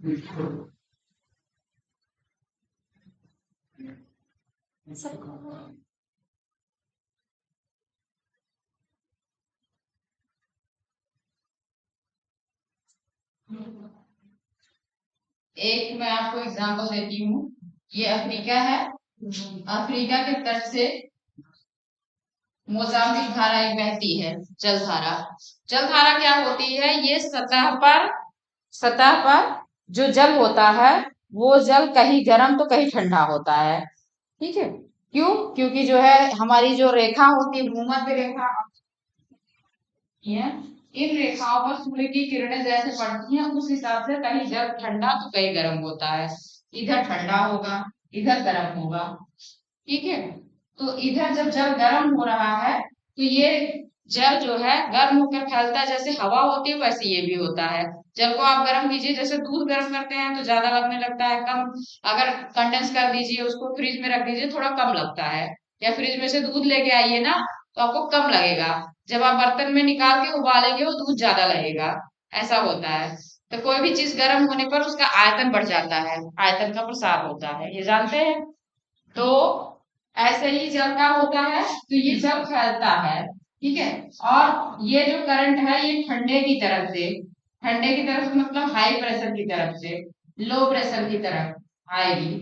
एक मैं आपको एग्जांपल देती हूँ। ये अफ्रीका है। अफ्रीका के तट से मोजाम्बिक धारा एक बहती है, जलधारा। जलधारा क्या होती है? ये सतह पर जो जल होता है, वो जल कहीं गर्म तो कहीं ठंडा होता है। ठीक है। क्यों? क्योंकि जो है हमारी जो रेखा होती है, भूमध्य रेखा, इन रेखाओं पर सूर्य की किरणें जैसे पड़ती हैं, उस हिसाब से कहीं जल ठंडा तो कहीं गर्म होता है। इधर ठंडा होगा, इधर गर्म होगा। ठीक है। तो इधर जब जल गर्म हो रहा है, तो ये जल जो है गर्म होकर फैलता है। जैसे हवा होती है वैसे ये भी होता है। जल को आप गर्म कीजिए, जैसे दूध गर्म करते हैं तो ज्यादा लगने लगता है, कम। अगर कंडेंस कर दीजिए, उसको फ्रिज में रख दीजिए, थोड़ा कम लगता है। या फ्रिज में से दूध लेके आइए ना, तो आपको कम लगेगा। जब आप बर्तन में निकाल के उबालेंगे, वो दूध ज्यादा लगेगा। ऐसा होता है। तो कोई भी चीज गर्म होने पर उसका आयतन बढ़ जाता है, आयतन का प्रसार होता है, ये जानते हैं। तो ऐसे ही जल का होता है, तो ये जल फैलता है। ठीक है। और ये जो करंट है, ये ठंडे की तरफ से मतलब हाई प्रेशर की तरफ से लो प्रेशर की तरफ आएगी।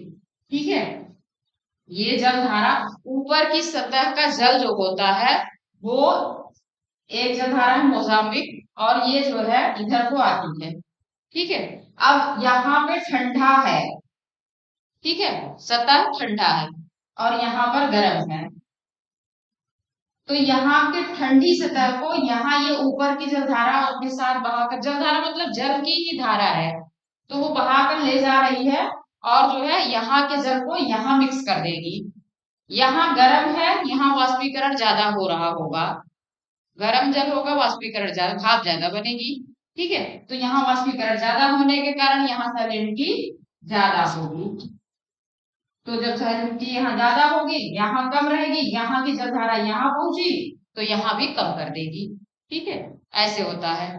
ठीक है। ये जल धारा ऊपर की सतह का जल जो होता है, वो एक जल धारा है मोजाम्बिक, और ये जो है इधर को आती है। ठीक है। अब यहाँ पे ठंडा है। ठीक है। सतह ठंडा है और यहाँ पर गर्म है। तो यहाँ के ठंडी सतह को यहाँ ये ऊपर की जलधारा अपने साथ बहाकर, जलधारा मतलब जल की ही धारा है, तो वो बहाकर ले जा रही है। और जो है यहाँ के जल को यहाँ मिक्स कर देगी। यहाँ गर्म है, यहाँ वाष्पीकरण ज्यादा हो रहा होगा। गर्म जल होगा, वाष्पीकरण ज्यादा, भाप ज्यादा बनेगी। ठीक है। तो यहाँ वाष्पीकरण ज्यादा होने के कारण यहाँ सैलिनिटी ज्यादा होगी। तो जब सैलिनिटी यहाँ ज्यादा होगी, यहाँ कम रहेगी, यहाँ की जलधारा यहाँ पहुंची, तो यहाँ भी कम कर देगी। ठीक है। ऐसे होता है।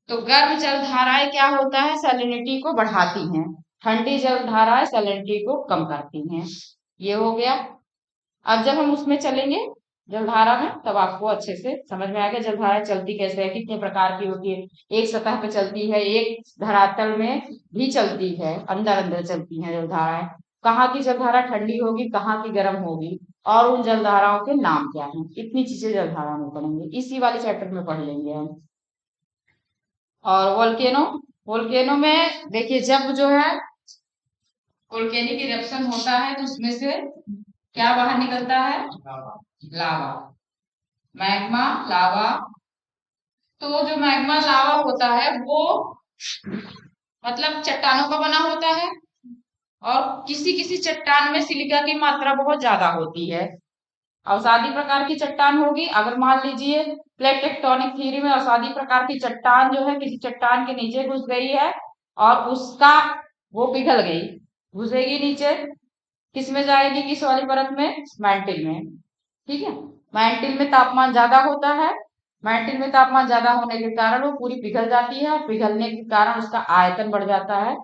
तो गर्म जलधाराएं क्या होता है? सैलिनिटी को बढ़ाती हैं। ठंडी जलधाराएं सैलिनिटी को कम करती हैं। ये हो गया। अब जब हम उसमें चलेंगे जलधारा में, तब आपको अच्छे से समझ में आएगा जलधारा चलती कैसे है, कितने प्रकार की होती है। एक सतह पे चलती है, एक धरातल में भी चलती है, अंदर अंदर चलती है जलधाराएं। कहाँ की जलधारा ठंडी होगी, कहाँ की गर्म होगी, और उन जलधाराओं के नाम क्या हैं, इतनी चीजें जलधारा में पढ़ेंगे, इसी वाले चैप्टर में पढ़ लेंगे हम। और वोल्केनो, वोल्केनो में देखिए, जब जो है वोल्केनिक इरप्शन होता है, तो उसमें से क्या बाहर निकलता है? लावा। मैग्मा, लावा। तो जो मैग्मा लावा होता है, वो मतलब चट्टानों का बना होता है। और किसी किसी चट्टान में सिलिका की मात्रा बहुत ज्यादा होती है। अवसादी प्रकार की चट्टान होगी। अगर मान लीजिए प्लेट टेक्टोनिक थ्योरी में अवसादी प्रकार की चट्टान जो है किसी चट्टान के नीचे घुस गई है, और उसका वो पिघल गई, घुसेगी नीचे, किस में जाएगी, किस वाली परत में? मैंटिल में। ठीक है। मैंटिल में तापमान ज्यादा होता है। मैंटिल में तापमान ज्यादा होने के कारण वो पूरी पिघल जाती है, और पिघलने के कारण उसका आयतन बढ़ जाता है।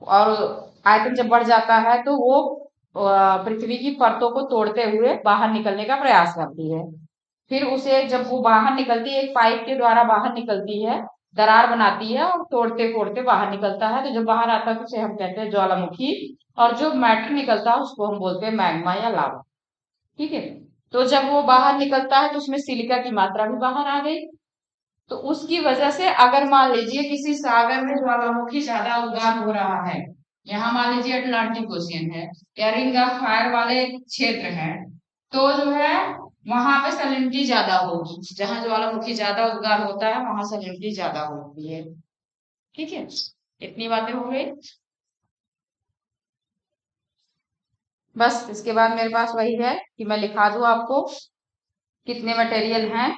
और आयतन जब बढ़ जाता है, तो वो पृथ्वी की परतों को तोड़ते हुए बाहर निकलने का प्रयास करती है। फिर उसे जब वो बाहर निकलती है, एक पाइप के द्वारा बाहर निकलती है, दरार बनाती है और तोड़ते फोड़ते बाहर निकलता है। तो जब बाहर आता है तो उसे हम कहते हैं ज्वालामुखी। और जो मैटर निकलता है उसको हम बोलते हैं मैग्मा या लावा। ठीक है। तो जब वो बाहर निकलता है, तो उसमें सिलिका की मात्रा भी बाहर आ गई। तो उसकी वजह से अगर मान लीजिए किसी सागर में ज्वालामुखी ज्यादा उद्गार हो रहा है, यहाँ मान लीजिए अटलांटिक ओशियन है या रिंग ऑफ फायर वाले क्षेत्र हैं, तो जो है वहां पे सैलिनिटी ज्यादा होगी। जहां ज्वालामुखी ज्यादा उद्गार होता है, वहां सैलिनिटी ज्यादा होती है। ठीक है। इतनी बातें हो गई। बस इसके बाद मेरे पास वही है कि मैं लिखा दूं आपको कितने मटेरियल हैं।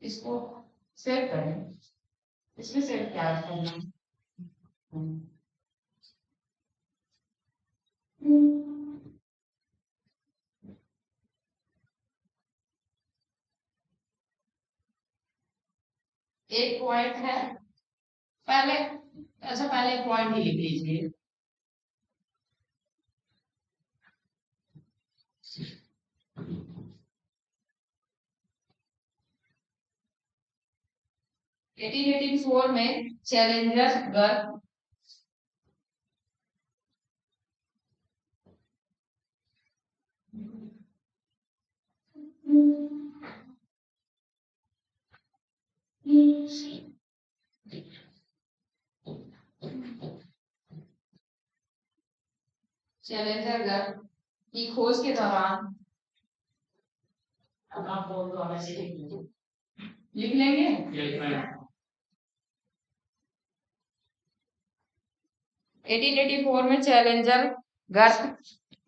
इसको सेव करें, इसमें सेव क्या करना। एक पॉइंट है पहले, अच्छा पहले पॉइंट ही लिख लीजिए। एटीन एटी फोर में चैलेंजर गर्ल चैलेंजर गर्ल की खोज के दौरान, अब आप बोल दो हमें से लिख लेंगे। 1884 में चैलेंजर गर्ल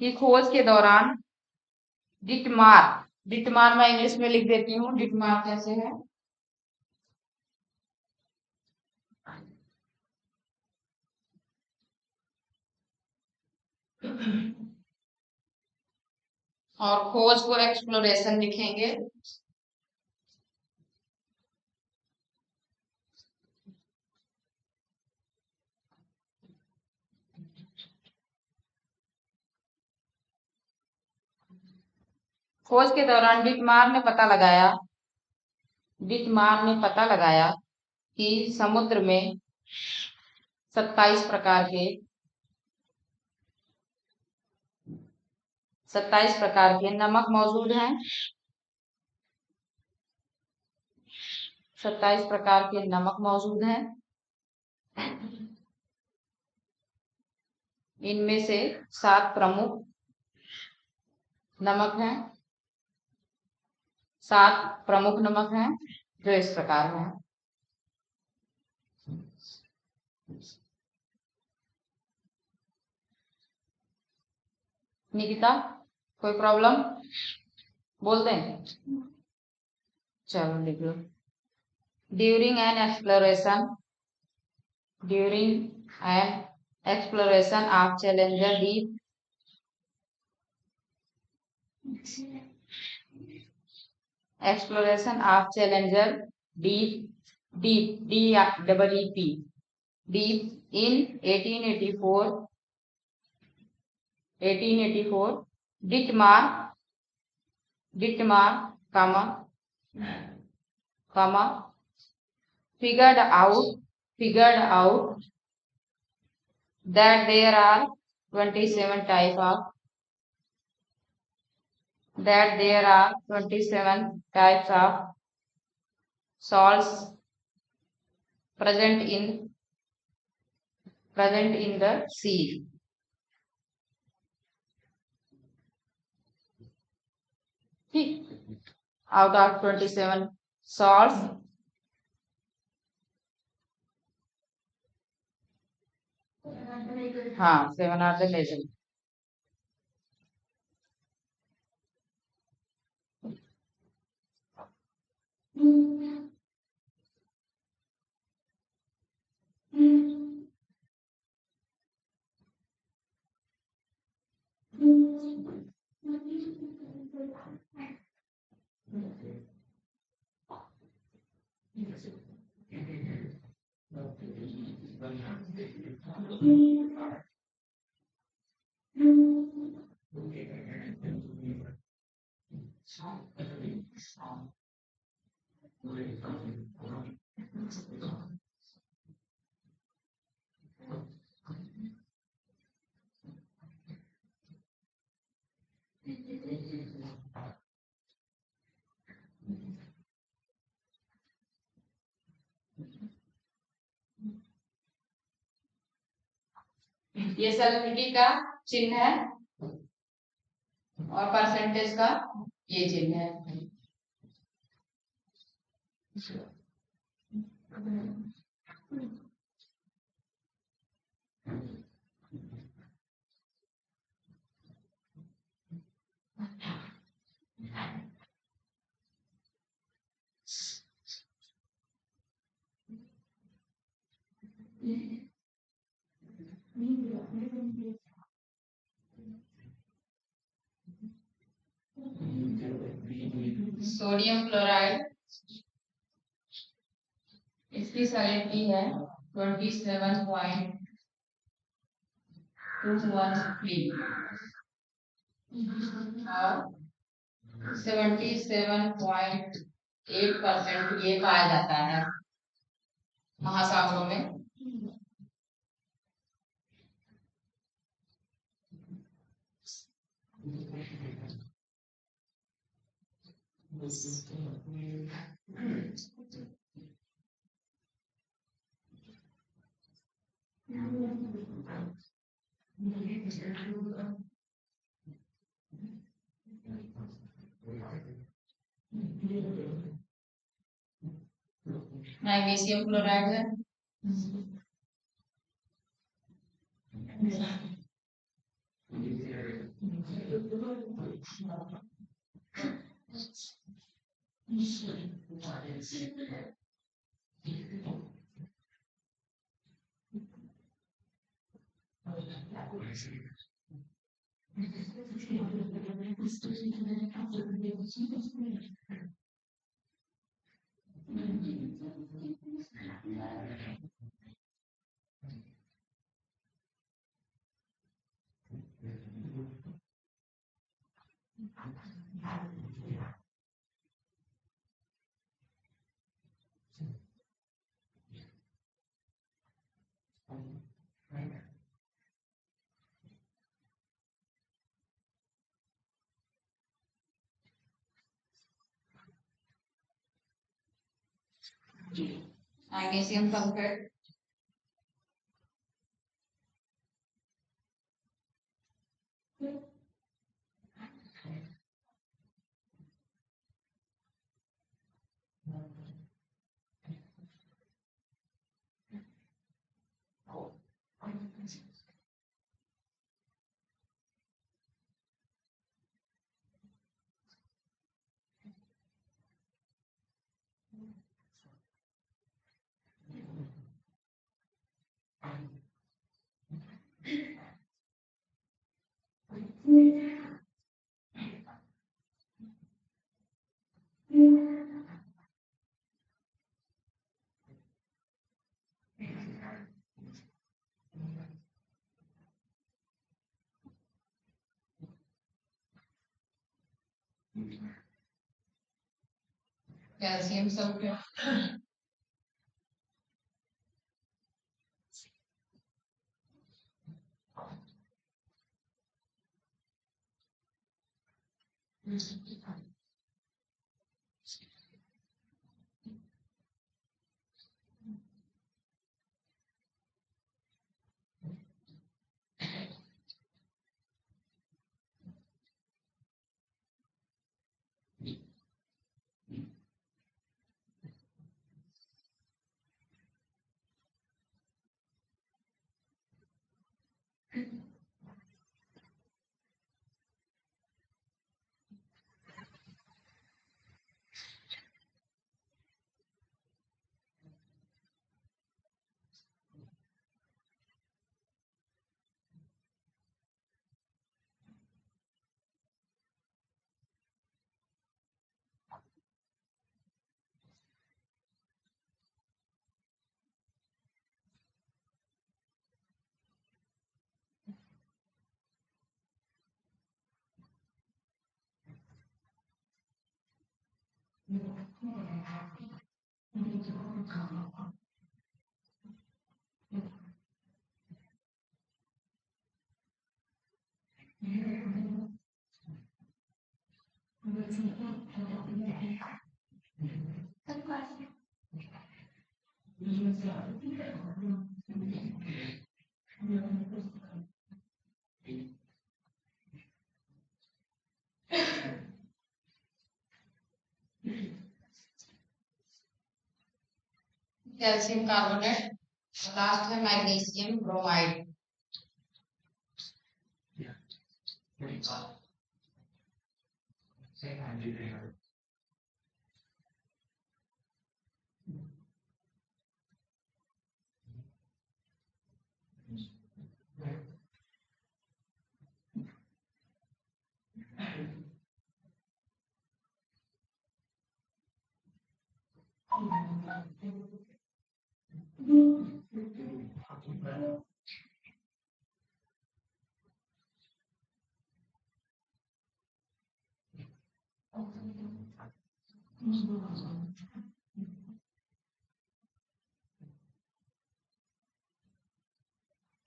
की खोज के दौरान डिटमार, डिटमार मैं इंग्लिश में लिख देती हूँ, डिटमार कैसे है, और खोज को एक्सप्लोरेशन लिखेंगे। खोज के दौरान डिटमार ने पता लगाया, डिटमार ने पता लगाया कि समुद्र में 27 प्रकार के 27 प्रकार के नमक मौजूद हैं, 27 प्रकार के नमक मौजूद हैं। इनमें से 7 प्रमुख नमक हैं, 7 प्रमुख नमक हैं जो इस प्रकार हैं। निकिता कोई प्रॉब्लम बोल दें? चलो लिख लो। During an exploration, during an exploration of Challenger Deep, exploration of Challenger Deep, deep D-E-E-P, deep in 1884, 1884, Dittmar, figured out that there are 27 types of salts present in the sea. Out of 27 salts, हाँ 7 are the legend. ये salinity का चिन्ह है और percentage का ये चिन्ह है। सोडियम क्लोराइड इसकी सैलिनिटी है 27.213 और 77.8% ये पाया जाता है महासागरों में। मैग्नीशियम क्लोराइड है। Magnesium sulphate calcium sulphate calcium carbonate, last में मैग्नीशियम ब्रोमाइड।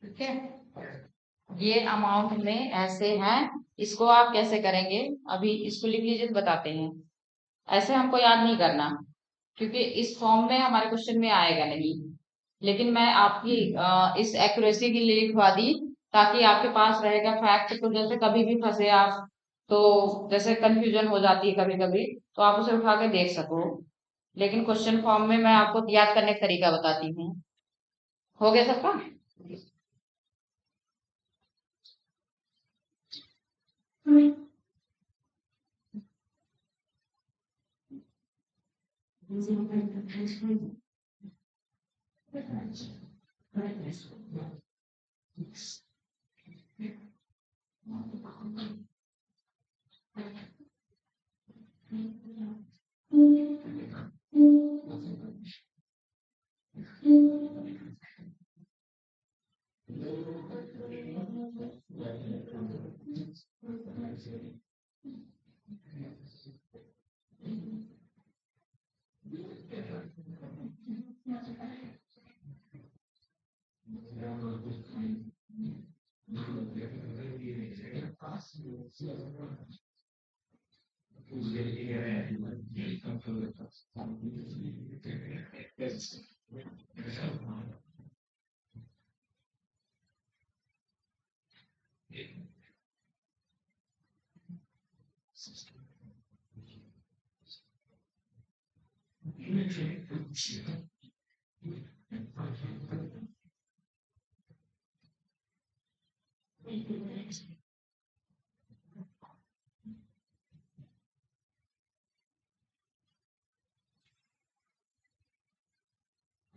ठीक है, ये अमाउंट में ऐसे हैं, इसको आप कैसे करेंगे, अभी इसको लिख लीजिए तो बताते हैं। ऐसे हमको याद नहीं करना, क्योंकि इस फॉर्म में हमारे क्वेश्चन में आएगा नहीं। लेकिन मैं आपकी इस एक्यूरेसी के लिए लिखवा दी, ताकि आपके पास रहेगा फैक्ट, तो जैसे कभी भी फंसे आप, तो जैसे कंफ्यूजन हो जाती है कभी कभी, तो आप उसे उठा के देख सको। लेकिन क्वेश्चन फॉर्म में मैं आपको याद करने का तरीका बताती हूँ। हो गया सबका?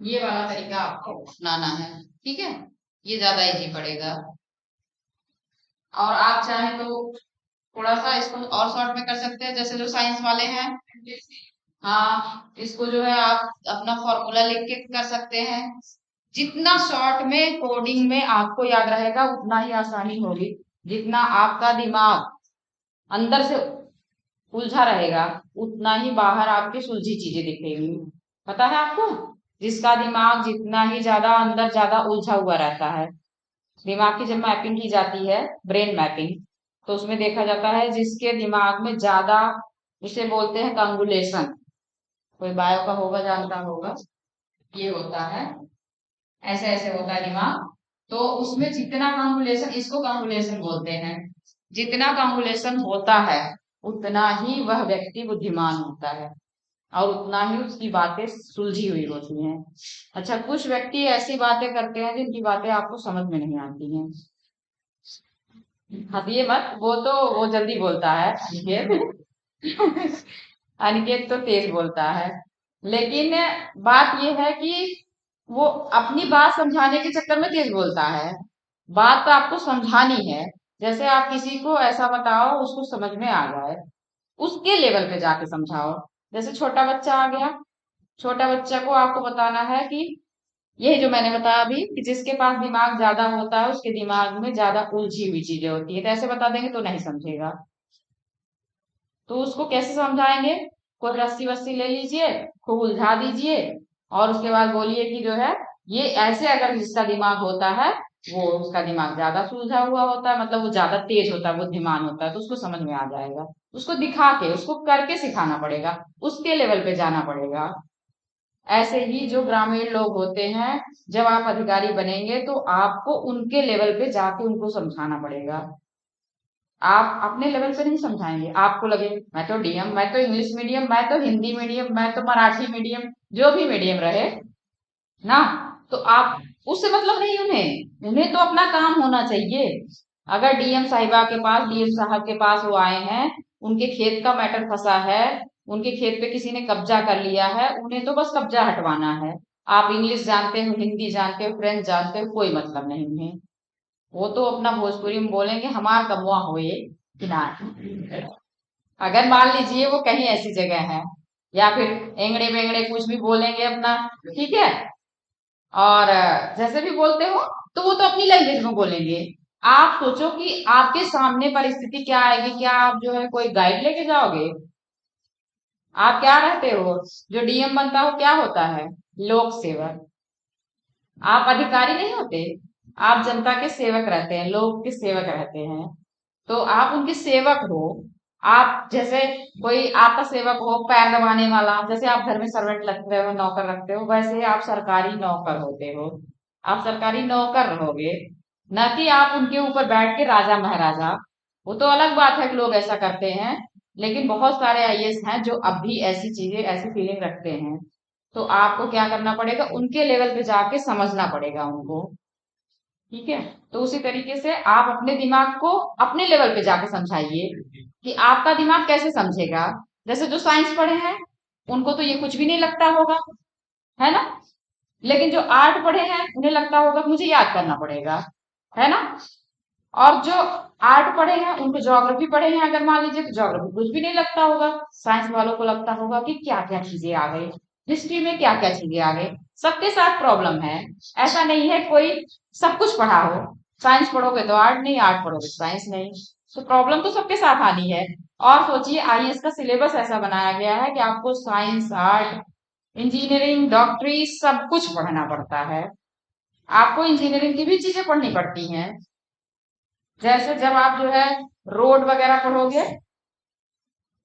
ये वाला तरीका आपको अपनाना है, ठीक है, ये ज्यादा इजी पड़ेगा। और आप चाहें तो थोड़ा सा इसको और शॉर्ट में कर सकते हैं, जैसे जो साइंस वाले हैं, हाँ, इसको जो है आप अपना फॉर्मूला लिख के कर सकते हैं। जितना शॉर्ट में कोडिंग में आपको याद रहेगा उतना ही आसानी होगी। जितना आपका दिमाग अंदर से उलझा रहेगा उतना ही बाहर आपकी सुलझी चीजें दिखेंगी। पता है आपको, जिसका दिमाग जितना ही ज्यादा अंदर ज्यादा उलझा हुआ रहता है, दिमाग की जब मैपिंग की जाती है, ब्रेन मैपिंग, तो उसमें देखा जाता है जिसके दिमाग में ज्यादा, उसे बोलते हैं कंगुलेशन, कोई बायो का होगा जानता होगा, ये होता है, ऐसे ऐसे होता है दिमाग। तो उसमें जितना कंगुलेशन, इसको कंगुलेशन बोलते हैं, जितना कंगुलेशन होता है उतना ही वह व्यक्ति बुद्धिमान होता है, और उतना ही उसकी बातें सुलझी हुई होती हैं। अच्छा, कुछ व्यक्ति ऐसी बातें करते हैं जिनकी बातें आपको समझ में नहीं आती हैं। हंसिए मत, वो जल्दी बोलता है, अनिकेत। अनिकेत तो तेज बोलता है। लेकिन बात यह है कि वो अपनी बात समझाने के चक्कर में तेज बोलता है। बात तो आपको समझानी है, जैसे आप किसी को ऐसा बताओ उसको समझ में आ जाए, उसके लेवल पे जाके समझाओ। जैसे छोटा बच्चा आ गया, छोटा बच्चा को आपको बताना है कि यही जो मैंने बताया अभी, कि जिसके पास दिमाग ज्यादा होता है उसके दिमाग में ज्यादा उलझी हुई चीजें होती है, तो ऐसे बता देंगे तो नहीं समझेगा। तो उसको कैसे समझाएंगे, कोई रस्सी वस्सी ले लीजिए, खूब उलझा दीजिए, और उसके बाद बोलिए कि जो है, ये ऐसे अगर जिसका दिमाग होता है, वो उसका दिमाग ज्यादा सुलझा हुआ होता है, मतलब वो ज्यादा तेज होता है, बुद्धिमान होता है, तो उसको समझ में आ जाएगा। उसको दिखा के, उसको करके सिखाना पड़ेगा, उसके लेवल पे जाना पड़ेगा। ऐसे ही जो ग्रामीण लोग होते हैं, जब आप अधिकारी बनेंगे तो आपको उनके लेवल पे जाके उनको समझाना पड़ेगा। आप अपने लेवल पे नहीं समझाएंगे, आपको लगे मैं तो डीएम, मैं तो इंग्लिश मीडियम, मैं तो हिंदी मीडियम, मैं तो मराठी मीडियम, जो भी मीडियम रहे ना, तो आप, उससे मतलब नहीं, उन्हें उन्हें तो अपना काम होना चाहिए। अगर डीएम साहिबा के पास, डीएम साहब के पास वो आए हैं, उनके खेत का मैटर फंसा है, उनके खेत पे किसी ने कब्जा कर लिया है, उन्हें तो बस कब्जा हटवाना है। आप इंग्लिश जानते हो, हिंदी जानते हो, फ्रेंच जानते हो, कोई मतलब नहीं उन्हें। वो तो अपना भोजपुरी में बोलेंगे हमार कमुआ होए कि ना। अगर मान लीजिए वो कहीं ऐसी जगह है, या फिर एंगड़े बेंगड़े कुछ भी बोलेंगे अपना, ठीक है, और जैसे भी बोलते हो तो वो तो अपनी लैंग्वेज में बोलेंगे। आप सोचो कि आपके सामने परिस्थिति क्या आएगी, क्या आप जो है कोई गाइड लेके जाओगे? आप क्या रहते हो? जो डीएम बनता हो क्या होता है? लोक सेवक। आप अधिकारी नहीं होते, आप जनता के सेवक रहते हैं, लोग के सेवक रहते हैं। तो आप उनके सेवक हो। आप जैसे कोई आपका सेवक हो पैर दबाने वाला, जैसे आप घर में सर्वेंट रखते हो, नौकर रखते हो, वैसे आप सरकारी नौकर होते हो। आप सरकारी नौकर रहोगे, न कि आप उनके ऊपर बैठ के राजा महाराजा। वो तो अलग बात है कि लोग ऐसा करते हैं, लेकिन बहुत सारे आईएएस हैं जो अब भी ऐसी चीजें, ऐसी फीलिंग रखते हैं। तो आपको क्या करना पड़ेगा, उनके लेवल पे जाके समझना पड़ेगा उनको। ठीक है? तो उसी तरीके से आप अपने दिमाग को अपने लेवल पे जाके समझाइए कि आपका दिमाग कैसे समझेगा। जैसे जो साइंस पढ़े हैं उनको तो ये कुछ भी नहीं लगता होगा, है ना? लेकिन जो आर्ट पढ़े हैं उन्हें लगता होगा कि मुझे याद करना पड़ेगा, है ना? और जो आर्ट पढ़े हैं उनको ज्योग्राफी पढ़े हैं अगर मान लीजिए, तो ज्योग्राफी कुछ भी नहीं लगता होगा। साइंस वालों को लगता होगा कि क्या क्या चीजें आ गई, हिस्ट्री में क्या क्या चीजें आ गई। सबके साथ प्रॉब्लम है। ऐसा नहीं है कोई सब कुछ पढ़ा हो। साइंस पढ़ोगे तो आर्ट नहीं, आर्ट पढ़ोगे तो साइंस नहीं। तो प्रॉब्लम तो सबके साथ आनी है। और सोचिए आईएएस का सिलेबस ऐसा बनाया गया है कि आपको साइंस, आर्ट, इंजीनियरिंग, डॉक्टरी सब कुछ पढ़ना पड़ता है। आपको इंजीनियरिंग की भी चीजें पढ़नी पड़ती हैं। जैसे जब आप जो है रोड वगैरह पढ़ोगे,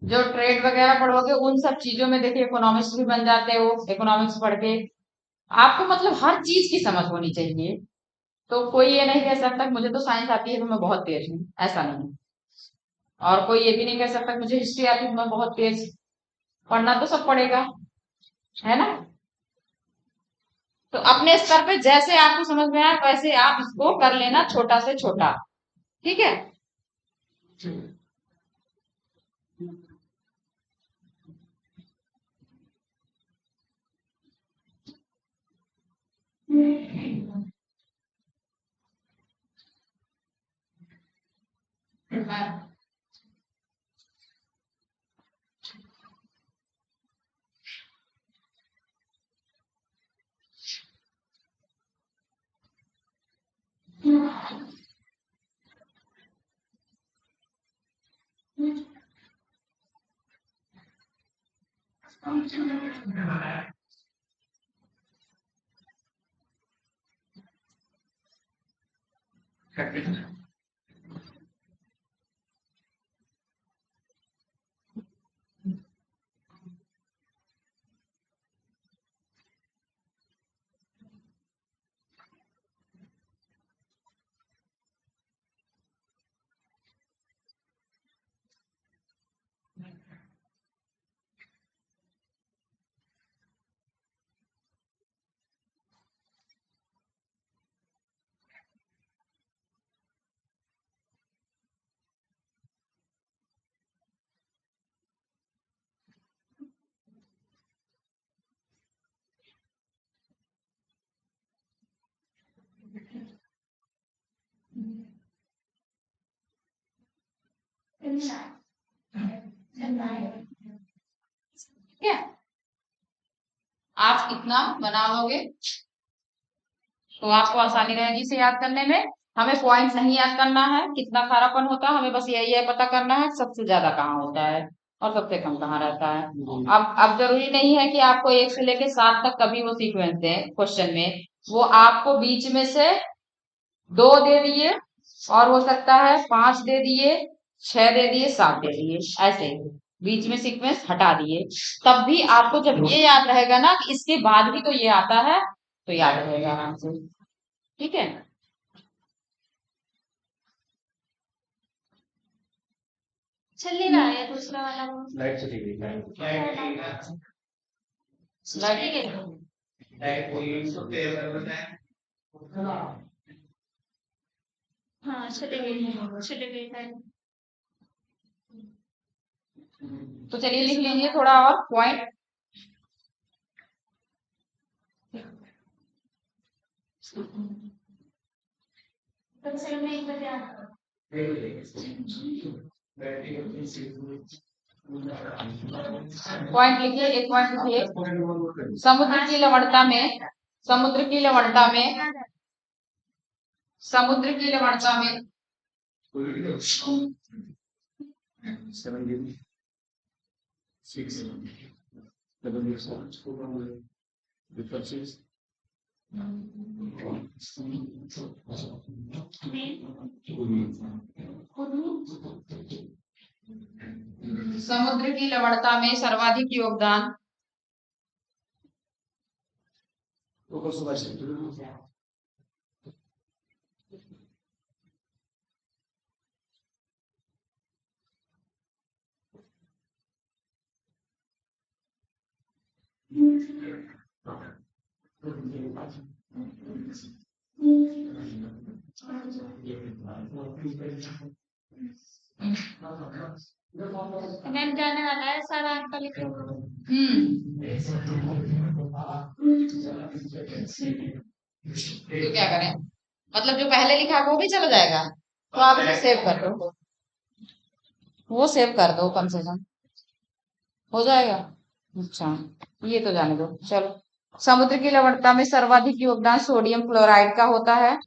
जो ट्रेड वगैरह पढ़ोगे, उन सब चीजों में देखिए इकोनॉमिक्स भी बन जाते हो। इकोनॉमिक्स पढ़ के आपको मतलब हर चीज की समझ होनी चाहिए। तो कोई ये नहीं कह सकता कि मुझे तो साइंस आती है तो मैं बहुत तेज हूँ, ऐसा नहीं। और कोई ये भी नहीं कह सकता कि मुझे हिस्ट्री आती है तो मैं बहुत तेज। पढ़ना तो सब पड़ेगा, है ना? तो अपने स्तर पे जैसे आपको समझ में आए वैसे आप इसको कर लेना, छोटा से छोटा। ठीक है? ठीक है? आप इतना बना लोगे तो आपको आसानी रहेगी इसे याद करने में। हमें पॉइंट नहीं याद करना है कितना खारापन होता है, हमें बस यही है पता करना है सबसे ज्यादा कहाँ होता है और सबसे कम कहाँ रहता है। अब जरूरी नहीं है कि आपको 1 से लेके 7 तक कभी वो सीक्वेंस दे क्वेश्चन में। वो आपको बीच में से 2 दे दिए, और हो सकता है 5 दे दिए, 6 दे दिए, 7 दे दिए, ऐसे ही बीच में सीक्वेंस हटा दिए। तब भी आपको जब ये याद रहेगा ना कि इसके बाद भी तो ये आता है, तो याद रहेगा आराम से। ठीक है? चलने ना है दूसरा वाला वो लाइट चली गई लगे के लाइट कोई तो तेल कर बताए हाँ चले गई है तो चलिए लिख लीजिए थोड़ा और पॉइंट। तो चलो मैं एक बजे आता पॉइंट लिखिए, एक पॉइंट लिखिए। समुद्र की लवणता में समुद्र की लवणता में, समुद्र की लवणता में 7 समुद्र की लवणता में सर्वाधिक योगदान नेट जाने वाला है सारा आपका लिखा हुआ। तो क्या करें, मतलब जो पहले लिखा है वो भी चला जाएगा, तो आप इसे सेव कर दो, वो सेव कर दो कम से कम, हो जाएगा। अच्छा, ये तो जाने दो। चलो, समुद्र की लवणता में सर्वाधिक योगदान सोडियम क्लोराइड का होता है।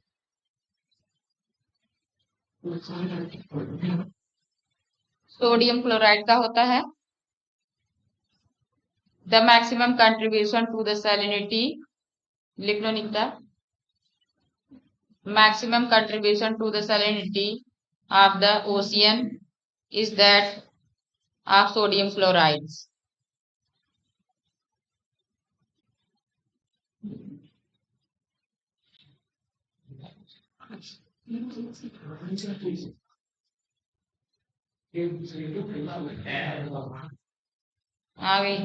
सोडियम क्लोराइड का होता है। The maximum contribution to the salinity, लिख लो Nikita, maximum contribution to the salinity of the ocean is that of sodium chloride. आ गई।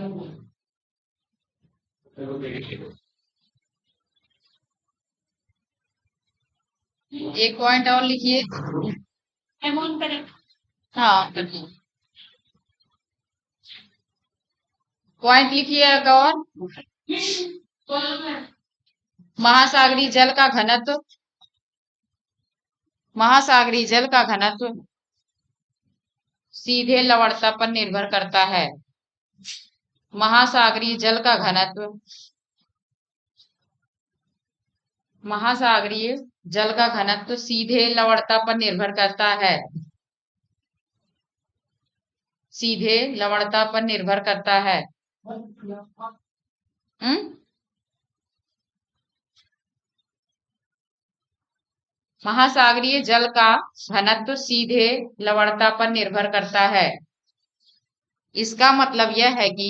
एक पॉइंट और लिखिए। Amount correct. हाँ, पॉइंट लिखिए एक और। महासागरीय जल का घनत्व, महासागरीय जल का घनत्व सीधे लवणता पर निर्भर करता है। महासागरीय जल का घनत्व, महासागरीय जल का घनत्व सीधे लवणता पर निर्भर करता है, सीधे लवणता पर निर्भर करता है। महासागरीय जल का घनत्व सीधे लवणता पर निर्भर करता है। इसका मतलब यह है कि,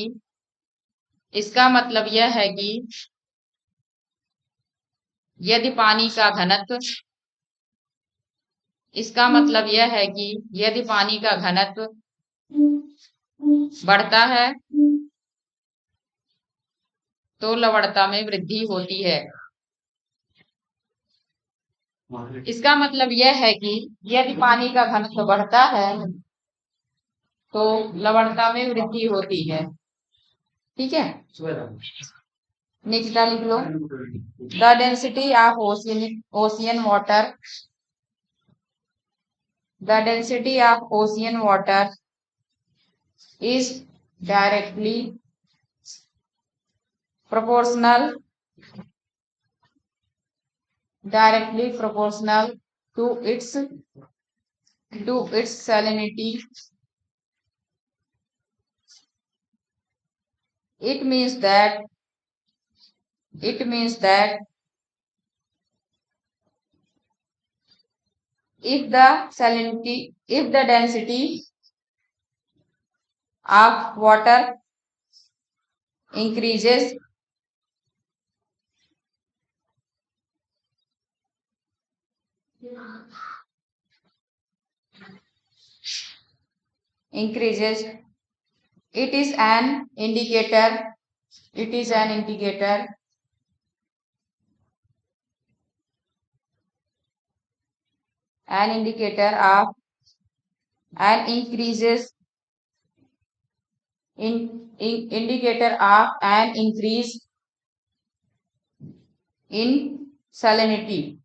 इसका मतलब यह है कि यदि पानी का घनत्व, इसका मतलब यह है कि यदि पानी का घनत्व बढ़ता है तो लवणता में वृद्धि होती है। इसका मतलब यह है कि यदि पानी का घनत्व बढ़ता है तो लवणता में वृद्धि होती है। ठीक है, निकिता लिख लो। The density of ocean water, the density of ocean water is directly proportional to its salinity. It means that if the density of water increases, it is an indicator of an increase in salinity,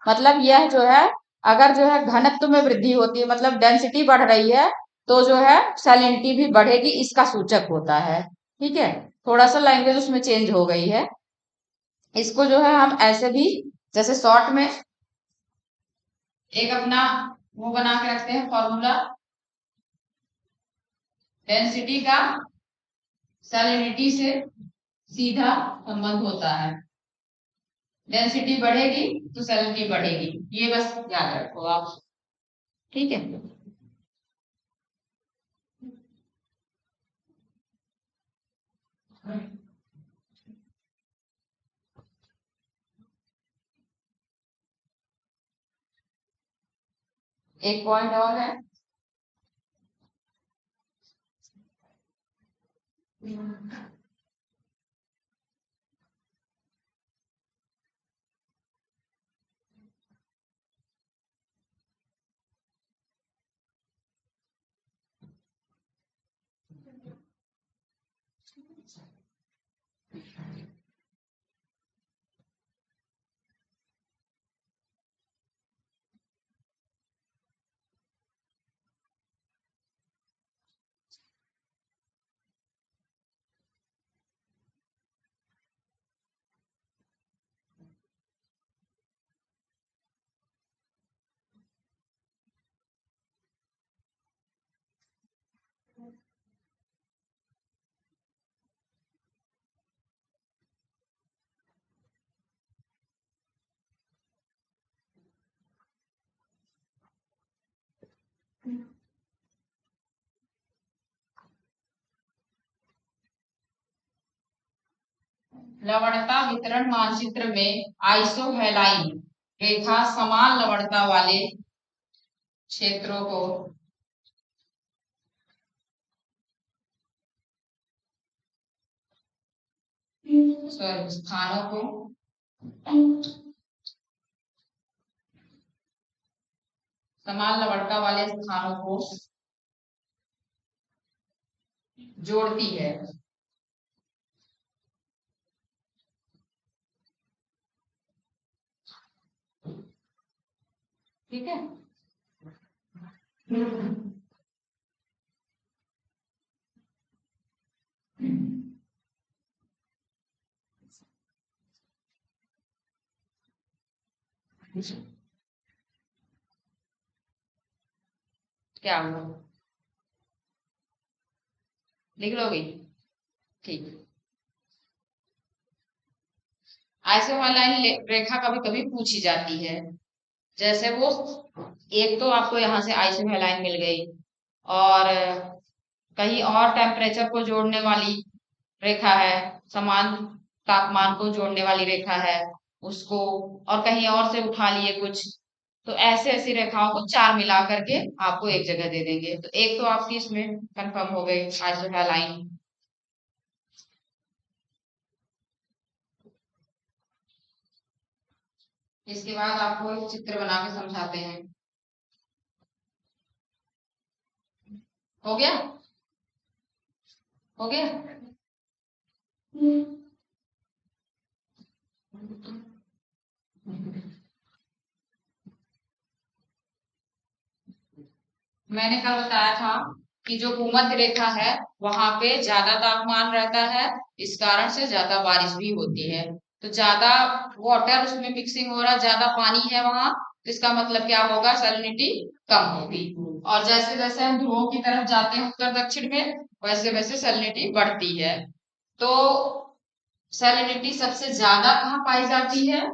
मतलब यह जो है, अगर जो है घनत्व में वृद्धि होती है, मतलब डेंसिटी बढ़ रही है, तो जो है सैलिनिटी भी बढ़ेगी, इसका सूचक होता है। ठीक है, थोड़ा सा लैंग्वेज उसमें चेंज हो गई है। इसको जो है हम ऐसे भी, जैसे शॉर्ट में एक अपना वो बना के रखते हैं फॉर्मूला, डेंसिटी का सैलिनिटी से सीधा संबंध होता है। डेंसिटी बढ़ेगी तो सैलिनिटी बढ़ेगी, ये बस याद रखो आप। ठीक है, एक पॉइंट और है, लवणता वितरण मानचित्र में आइसोहेलाइन रेखा समान लवणता वाले क्षेत्रों को स्थानों को समान लवणता वाले स्थानों को जोड़ती है। ठीक है, क्या हुआ, लिख लोगे? ठीक, आइसोहेलाइन रेखा कभी कभी पूछी जाती है, जैसे वो एक तो आपको यहाँ से आइसोहेलाइन मिल गई, और कहीं और टेम्परेचर को जोड़ने वाली रेखा है, समान तापमान को जोड़ने वाली रेखा है उसको, और कहीं और से उठा लिए कुछ, तो ऐसे ऐसी रेखाओं को चार मिला करके आपको एक जगह दे देंगे। तो एक तो आपकी इसमें कंफर्म हो गई आइसोहेलाइन। इसके बाद आपको एक चित्र बना के समझाते हैं। हो गया, हो गया। मैंने कल बताया था कि जो भूमध्य रेखा है वहां पे ज्यादा तापमान रहता है, इस कारण से ज्यादा बारिश भी होती है। तो ज्यादा वाटर उसमें मिक्सिंग हो रहा, ज्यादा पानी है वहां, तो इसका मतलब क्या होगा, सैलिनिटी कम होगी। और जैसे जैसे हम ध्रुवों की तरफ जाते हैं उत्तर दक्षिण में, वैसे वैसे सैलिनिटी बढ़ती है। तो सैलिनिटी सबसे ज्यादा कहाँ पाई जाती है,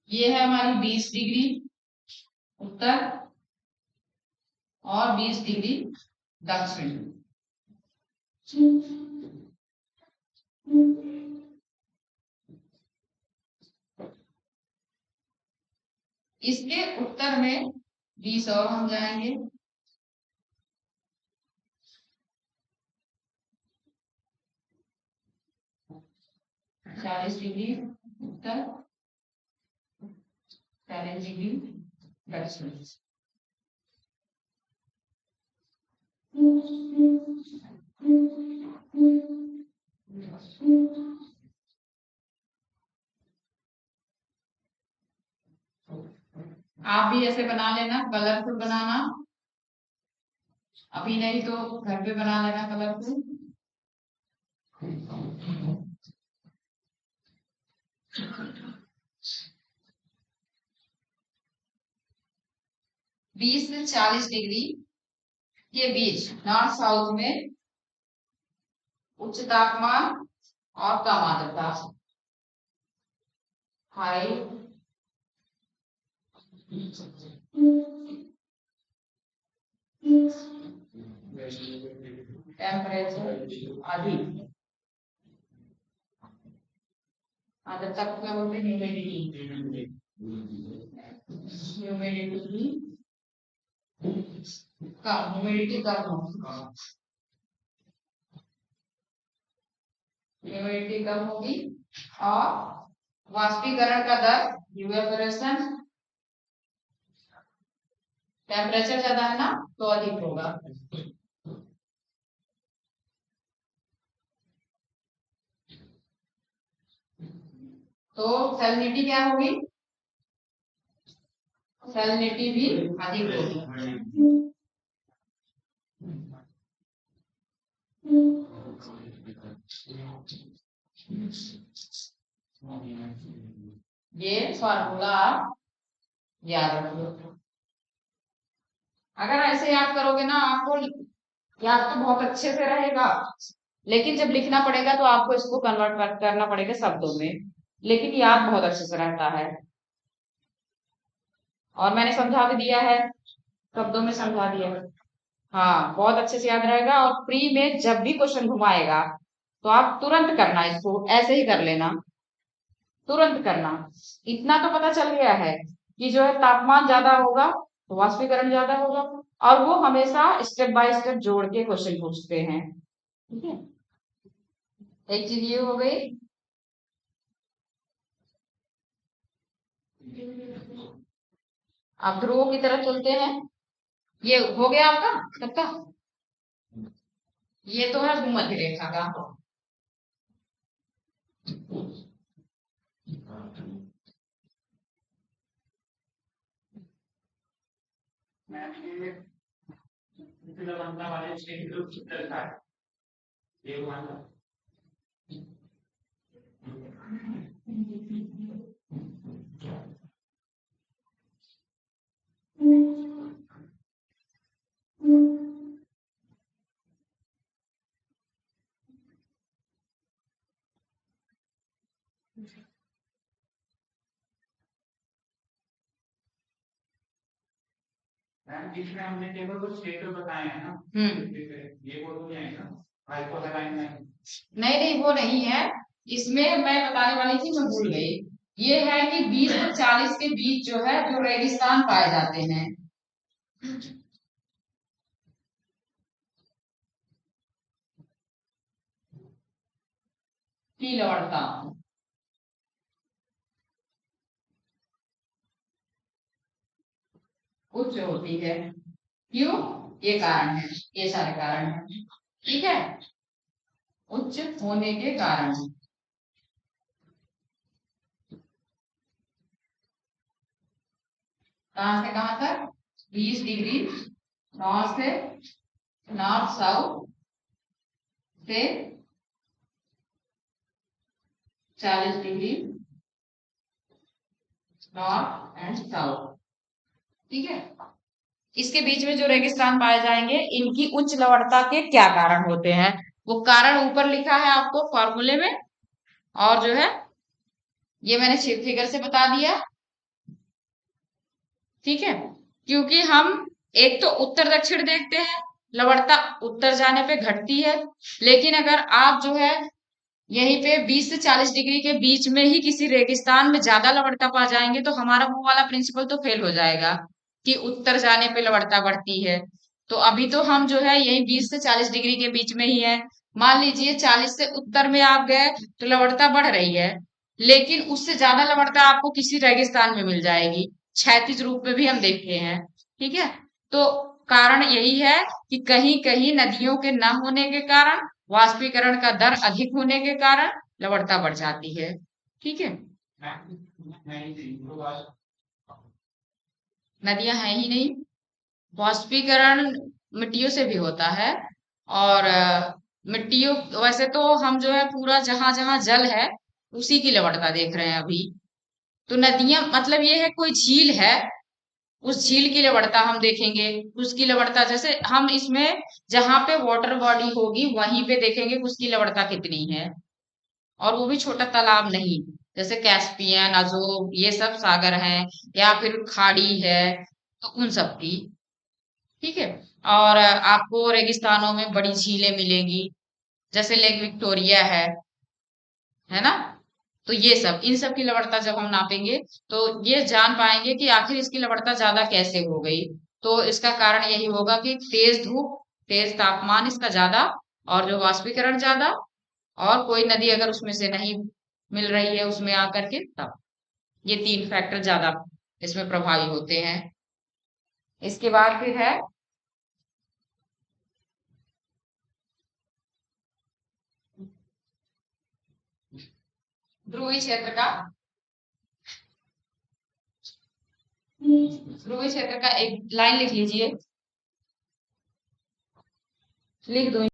ये है हमारी 20 डिग्री उत्तर और 20 डिग्री दक्षिण। इसके उत्तर में 20 और हम जाएंगे, चालीस डिग्री उत्तर, 40 डिग्री दक्षिण। आप भी ऐसे बना लेना, कलरफुल बनाना। अभी नहीं तो घर पे बना लेना कलरफुल। बीस से 40 डिग्री के बीच नॉर्थ साउथ में उच्च तापमान और कम आर्द्रता, हाई टेम्परेचर अधिक, आर्द्रता को क्या बोलते हैं? ह्यूमिडिटी। ह्यूमिडिटी कम, ह्यूमिडिटी कम हो, ह्यूमिडिटी कम होगी और वाष्पीकरण का दर, इवेपोरेशन, टेम्परेचर ज्यादा है ना तो अधिक होगा। तो सैलिनिटी क्या होगी? सैलिनिटी भी अधिक होगी। ये फॉर्मूला याद रखो। अगर ऐसे याद करोगे ना आपको याद तो बहुत अच्छे से रहेगा, लेकिन जब लिखना पड़ेगा तो आपको इसको कन्वर्ट करना पड़ेगा शब्दों में, लेकिन याद बहुत अच्छे से रहता है। और मैंने समझा भी दिया है, शब्दों में समझा दिया है। हाँ, बहुत अच्छे से याद रहेगा। और प्री में जब भी क्वेश्चन घुमाएगा तो आप तुरंत करना, इसको ऐसे ही कर लेना, तुरंत करना। इतना तो पता चल गया है कि जो है तापमान ज्यादा होगा तो वाष्पीकरण ज्यादा होगा, और वो हमेशा स्टेप बाय स्टेप जोड़ के क्वेश्चन पूछते हैं। ठीक है, एक चीज ये हो गई। अब ध्रुवों की तरफ चलते हैं। ये हो गया आपका सबका। ये तो है भूमध्य रेखा का। वाले चित्र था ये वाला। जिसमें हमने केवल कुछ क्षेत्र बताए हैं ना, ये वो तो नहीं है ना, हाइपोलाइन नहीं नहीं वो नहीं है। इसमें मैं बताने वाली थी, मैं भूल गई। ये है कि 20 और 40 के बीच जो है जो रेगिस्तान पाए जाते हैं, की लवणता उच्च होती है। क्यों? ये कारण है, ये सारे कारण है। ठीक है, उच्च होने के कारण। कहां से कहां तक? 20 डिग्री नॉर्थ से, नॉर्थ साउथ से 40 डिग्री नॉर्थ एंड साउथ। ठीक है, इसके बीच में जो रेगिस्तान पाए जाएंगे, इनकी उच्च लवणता के क्या कारण होते हैं, वो कारण ऊपर लिखा है आपको फॉर्मूले में। और जो है ये मैंने फिगर से बता दिया। ठीक है, क्योंकि हम एक तो उत्तर दक्षिण देखते हैं, लवणता उत्तर जाने पे घटती है, लेकिन अगर आप जो है यहीं पे 20 से 40 डिग्री के बीच में ही किसी रेगिस्तान में ज्यादा लवणता पा जाएंगे तो हमारा वो वाला प्रिंसिपल तो फेल हो जाएगा कि उत्तर जाने पे लवणता बढ़ती है। तो अभी तो हम जो है यही 20 से 40 डिग्री के बीच में ही है। मान लीजिए 40 से उत्तर में आप गए तो लवणता बढ़ रही है, लेकिन उससे ज्यादा लवणता आपको किसी रेगिस्तान में मिल जाएगी, क्षैतिज रूप में भी हम देखते हैं। ठीक है, तो कारण यही है कि कहीं कहीं नदियों के न होने के कारण, वाष्पीकरण का दर अधिक होने के कारण लवणता बढ़ जाती है। ठीक है, नदियां हैं ही नहीं, वाष्पीकरण मिट्टियों से भी होता है। और मिट्टियों वैसे तो हम जो है पूरा जहां जहां जल है उसी की लवणता देख रहे हैं अभी। तो नदियां मतलब ये है कोई झील है, उस झील की लवणता हम देखेंगे। उसकी लवणता जैसे हम इसमें जहां पे वाटर बॉडी होगी वहीं पे देखेंगे कि उसकी लवणता कितनी है, और वो भी छोटा तालाब नहीं, जैसे कैस्पियन, अजोब, ये सब सागर हैं, या फिर खाड़ी है, तो उन सब की। ठीक है। और आपको रेगिस्तानों में बड़ी झीलें मिलेंगी, जैसे लेक विक्टोरिया है ना। तो ये सब, इन सब की लवणता जब हम नापेंगे तो ये जान पाएंगे कि आखिर इसकी लवणता ज्यादा कैसे हो गई। तो इसका कारण यही होगा कि तेज धूप, तेज तापमान इसका ज्यादा, और जो वाष्पीकरण ज्यादा, और कोई नदी अगर उसमें से नहीं मिल रही है उसमें आकर के, तब ये तीन फैक्टर ज्यादा इसमें प्रभावी होते हैं। इसके बाद फिर है ध्रुवीय क्षेत्र का, ध्रुवीय क्षेत्र का एक लाइन लिख लीजिए, लिख दो।